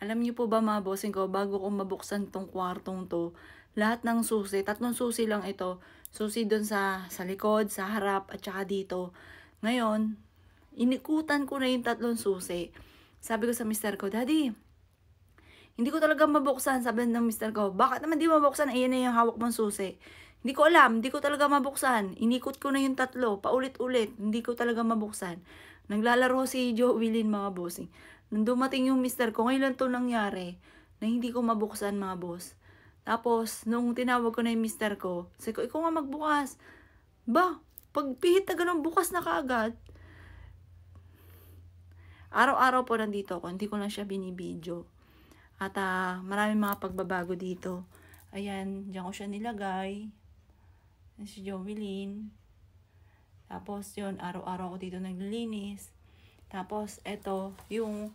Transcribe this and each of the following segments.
Alam niyo po ba mga bossing ko, bago ko mabuksan tong kwartong 'to, lahat ng susi, 3 susi lang ito. Susi dun sa likod, sa harap, at saka dito. Ngayon, inikutan ko na yung 3 susi. Sabi ko sa mister ko, "Daddy, hindi ko talaga mabuksan." Sabi ng mister ko, "Bakit naman di mabuksan? Ayan na yung hawak mong susi." Hindi ko alam, hindi ko talaga mabuksan. Inikot ko na yung 3, paulit-ulit. Hindi ko talaga mabuksan. Naglalaro si Joey mga bossing. Nung dumating yung mister ko, ngayon lang to nangyari na hindi ko mabuksan mga boss. Tapos, nung tinawag ko na yung mister ko, sabi ko, ikaw nga magbukas. Ba, pagpihit na ganun, bukas na kaagad. Araw-araw po nandito ako, hindi ko lang siya binibidyo. At maraming mga pagbabago dito. Ayan, diyan ko siya nilagay. Si Jovelyn. Tapos yun, araw-araw ako dito naglilinis. Tapos eto, yung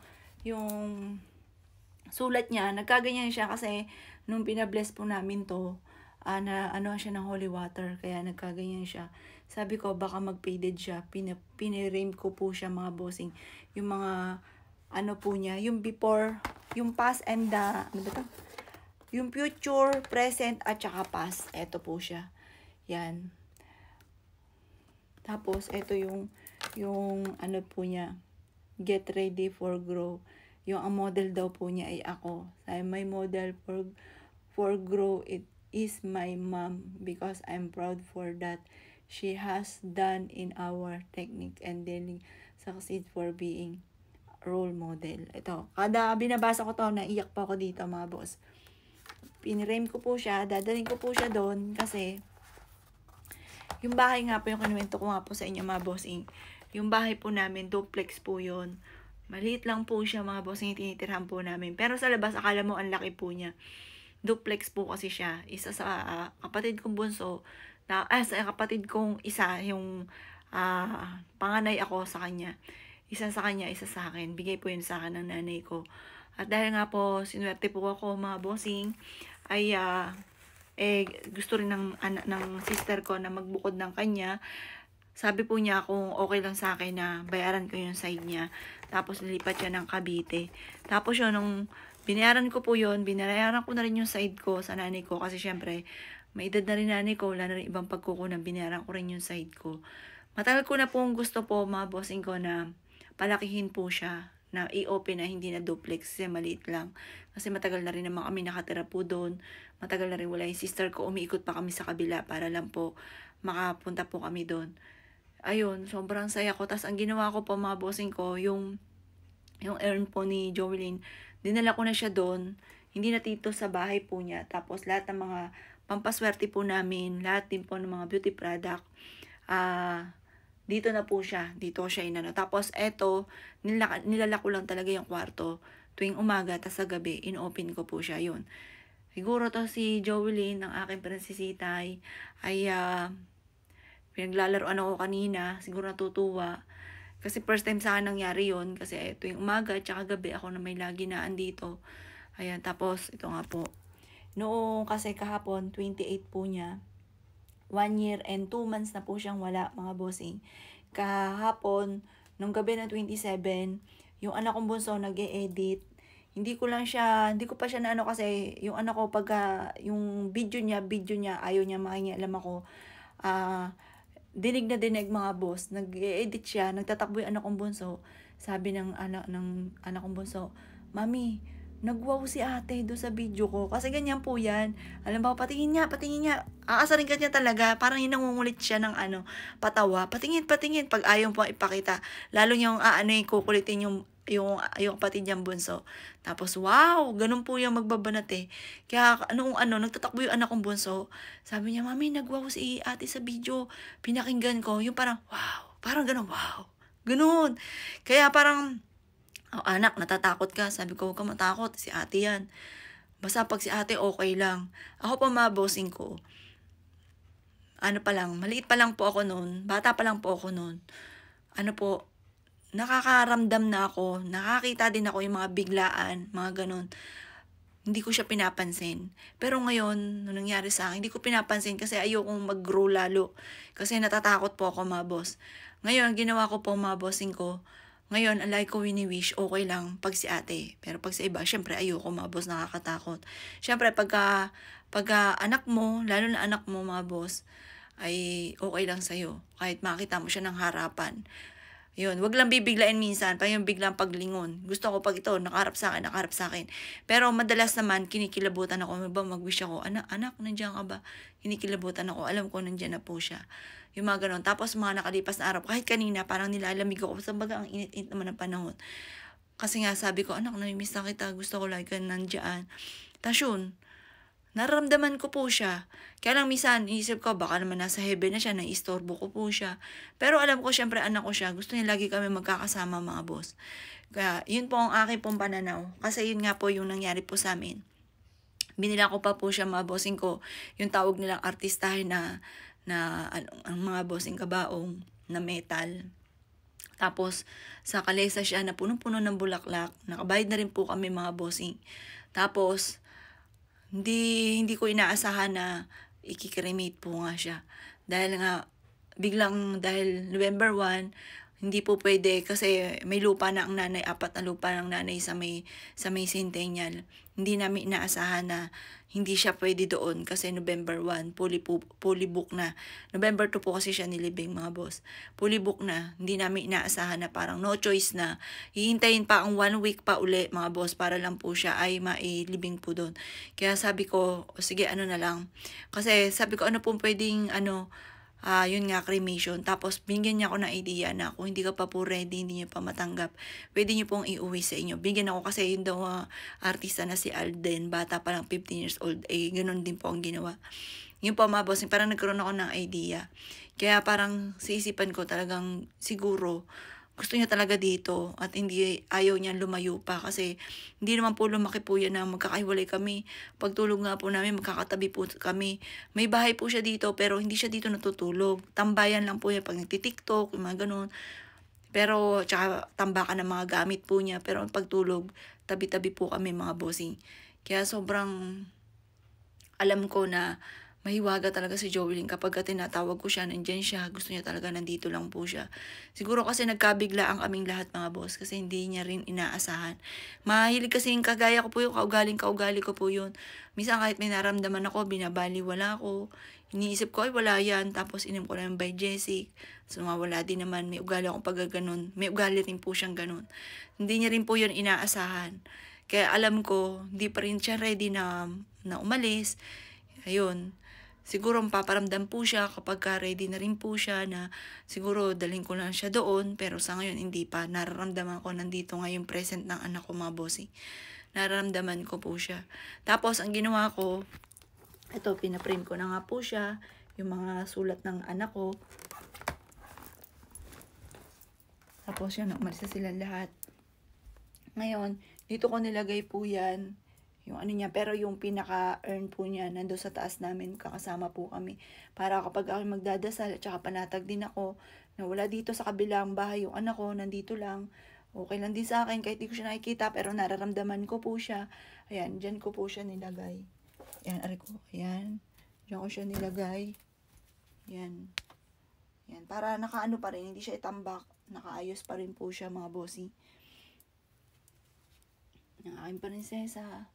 sulat niya, nagkaganyan siya kasi nung pinabless po namin to, na ano siya ng holy water, kaya nagkaganyan siya. Sabi ko, baka mag-faded siya. Pinirame ko po siya mga bossing. Yung mga, ano po niya, yung before, yung past and the, ano ba ito? Yung future, present, at saka past. Eto po siya. Yan. Tapos, ito yung ano po niya, get ready for grow. Yung ang model daw po niya ay ako. Sabi, my model for grow, it is my mom because I'm proud for that. She has done in our technique and daily succeed for being role model. Ito, kada binabasa ko to, naiyak pa ako dito mga boss. Pinirame ko po siya, dadaling ko po siya doon kasi yung bahay nga po, yung kinuwento ko nga po sa inyo mga bossing. Yung bahay po namin, duplex po yun. Maliit lang po siya mga bossing, tinitirhan po namin. Pero sa labas, akala mo ang laki po niya. Duplex po kasi siya. Isa sa kapatid kong bunso, sa kapatid kong isa, yung panganay ako sa kanya. Isa sa kanya, isa sa akin. Bigay po yun sa akin ng nanay ko. At dahil nga po, sinuwerte po ako mga bossing, ay gusto rin ng sister ko na magbukod ng kanya. Sabi po niya kung okay lang sa akin na bayaran ko yung side niya. Tapos nilipat siya ng Cavite. Tapos yun, nung binayaran ko po yun, binayaran ko na rin yung side ko sa nanay ko. Kasi syempre, may edad na rin nanay ko, wala na rin ibang pagkukunan, binayaran ko rin yung side ko. Matagal ko na pong gusto po mga bossing ko na palakihin po siya, na i-open na hindi na duplex kasi maliit lang. Kasi matagal na rin naman kami nakatira po doon. Matagal na rin wala yung sister ko. Umiikot pa kami sa kabila para lang po makapunta po kami doon. Ayun, sobrang saya ko. Tapos ang ginawa ko po mga bossing ko, yung earn po ni Jovelyn, dinala ko na siya doon. Hindi na dito sa bahay po niya. Tapos lahat ng mga pampaswerte po namin, lahat din po ng mga beauty product, dito na po siya. Dito siya inano. Tapos eto, nilala ko lang talaga yung kwarto. Tuwing umaga, tas sa gabi, in-open ko po siya. Yun. Siguro to si Jovelyn, ng aking prinsesitay, ay pinaglalaroan ako kanina. Siguro natutuwa. Kasi first time sa akin nangyari yun. Kasi tuwing umaga, tsaka gabi, ako na may lagi na andito. Ayan, tapos ito nga po. Noong kasi kahapon, 28 po niya. 1 year and 2 months na po siyang wala, mga bossing. Kahapon, nung gabi ng 27, yung anak kong bunso nag-e-edit. Hindi ko pa siya na ano kasi, yung anak ko pagka, yung video niya, ayaw niya makialam ako. Dinig na dinig mga boss, nag-e-edit siya, nagtatakbo yung anak kong bunso. Sabi ng anak kong bunso, "Mami, nagwaw si ate do sa video ko." Kasi ganyan po yan. Alam ba, patingin niya. Aasarin ka niya talaga. Parang yung nangungulit siya ng patawa. Patingin. Pag ayaw po ipakita. Lalo niyang kukulitin yung kapatid niyang bunso. Tapos, wow, ganun po yung magbabanat eh. Kaya, nagtatakbo yung anak kong bunso. Sabi niya, "Mami, nagwaw si ate sa video." Pinakinggan ko, yung parang, wow. Parang ganun, wow. Ganun. Kaya parang, "Oh, anak, natatakot ka." Sabi ko, "Huwag ka matakot. Si ate yan. Basta pag si ate, okay lang." Ako pa mga bossing ko, maliit pa lang po ako noon. Bata pa lang po ako noon. Nakakaramdam na ako. Nakakita din ako yung mga biglaan, mga ganun. Hindi ko siya pinapansin. Pero ngayon, nung nangyari sa akin, hindi ko pinapansin kasi ayokong mag-grow lalo. Kasi natatakot po ako mga boss. Ngayon, ginawa ko po mga bossing ko, Ngayon, ang lagi ko wini-wish, okay lang pag si ate. Pero pag sa iba, syempre ayoko mga boss, nakakatakot. Syempre, pagka anak mo, lalo na anak mo mga boss, ay okay lang sa'yo. Kahit makita mo siya ng harapan. Yun, wag lang bibiglain minsan, pa yung biglang paglingon. Gusto ko pag ito, nakaharap sa akin, nakaharap sa akin. Pero madalas naman, kinikilabutan ako. Mag-wish ako, anak, nandiyan ka ba? Kinikilabutan ako, alam ko nandiyan na po siya. Yung mga ganon. Tapos mga nakalipas na araw, kahit kanina, parang nilalamig ako. Sabaga, ang init-init naman ng panahon. Kasi nga, sabi ko, anak, namimiss na kita. Gusto ko lagi ka nandiyan. Tapos yun, nararamdaman ko po siya. Kaya lang minsan, iisip ko, baka naman nasa heaven na siya, naiistorbo ko po siya. Pero alam ko, syempre anak ko siya. Gusto niya lagi kami magkakasama mga boss. Kaya, yun po ang aking pong pananaw. Kasi yun nga po yung nangyari po sa amin. Binila ko pa po siya mga bossing ko. Yung tawag nilang artistahin ang mga bossing kabaong na metal. Tapos, sa kalesa siya na punong-puno ng bulaklak. Nakabayad na rin po kami mga bossing. Tapos, hindi ko inaasahan na ikikremate po nga siya. Dahil nga, dahil November 1, hindi po pwede kasi may lupa na ang nanay, 4 na lupa ng nanay sa may Centennial. Hindi namin inaasahan na hindi siya pwede doon kasi November 1, fully book na. November 2 po kasi siya nilibing mga boss. Fully book na. Hindi namin inaasahan na parang no choice na. Hihintayin pa ang 1 week pa uli mga boss para lang po siya ay mailibing po doon. Kaya sabi ko, sige ano na lang. Kasi sabi ko ano po pwedeng yun nga, cremation. Tapos, bigyan niya ako ng idea na kung hindi ka pa po ready, hindi niyo pa matanggap, pwede niyo pong iuwi sa inyo. Bigyan ako kasi yun daw artista na si Alden, bata pa lang 15 years old, ganun din po ang ginawa. Yun po mga boss, parang nagkaroon ako ng idea. Kaya parang sa isipan ko talagang siguro, gusto niya talaga dito at hindi ayaw niya lumayo pa kasi hindi naman po lumaki po yan na magkakahiwalay kami. Pagtulog nga po namin, magkakatabi po kami. May bahay po siya dito pero hindi siya dito natutulog. Tambayan lang po niya pag nagtitiktok, yung mga ganun. Pero, tsaka tambakan ng mga gamit po niya. Pero pagtulog, tabi-tabi po kami mga bossing. Kaya sobrang alam ko na mahiwaga talaga si Joelyn kapag tinatawag ko siya, nandyan siya, gusto niya talaga nandito lang po siya. Siguro kasi nagkabigla ang kaming lahat mga boss kasi hindi niya rin inaasahan. Mahilig kasi yung kagaya ko po yung kaugali ko po yun. Minsan kahit may naramdaman ako, binabaliwala ko. Iniisip ko, ay wala yan. Tapos inim ko lang by Jessic. So mawala din naman, may ugali akong pagaganon. May ugali rin po siyang ganon. Hindi niya rin po yun inaasahan. Kaya alam ko, hindi pa rin siya ready na umalis. Ayun. Siguro mapaparamdam po siya kapag ready na rin po siya na siguro dalhin ko lang siya doon. Pero sa ngayon hindi pa. Nararamdaman ko nandito ngayon present ng anak ko mga bossing. Nararamdaman ko po siya. Tapos ang ginawa ko, ito pinaprint ko na nga po siya. Yung mga sulat ng anak ko. Tapos yun, umalis na sila lahat. Ngayon, dito ko nilagay po yan. Yung ano niya, pero yung pinaka-earn po niya, nando sa taas namin, kakasama po kami. Para kapag ako magdadasal, at saka panatag din ako, na wala dito sa kabilang bahay, yung anak ko, nandito lang. Okay lang din sa akin, kahit di ko siya nakikita, pero nararamdaman ko po siya. Ayan, dyan ko po siya nilagay. Ayan, aray ko, ayan. Dyan ko siya nilagay. Ayan. Ayan, para nakaano pa rin, hindi siya itambak. Nakaayos pa rin po siya, mga bossy. Ang aking prinsesa.